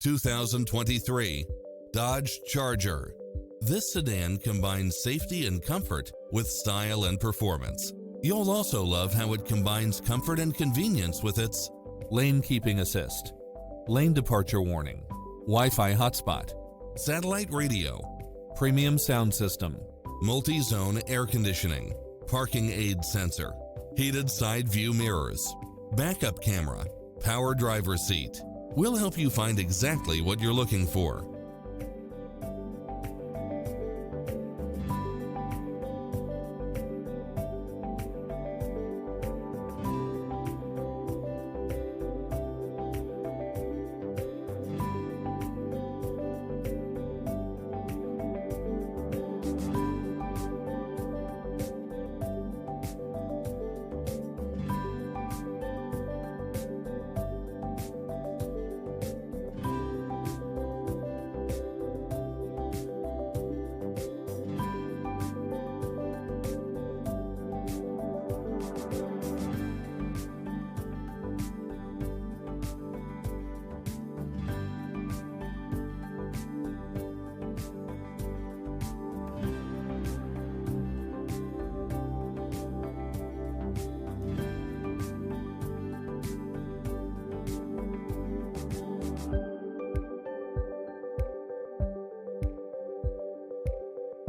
2023 Dodge Charger. This sedan combines safety and comfort with style and performance. You'll also love how it combines comfort and convenience with its lane keeping assist, lane departure warning, Wi-Fi hotspot, satellite radio, premium sound system, multi-zone air conditioning, parking aid sensor, heated side view mirrors, backup camera, power driver seat. We'll help you find exactly what you're looking for.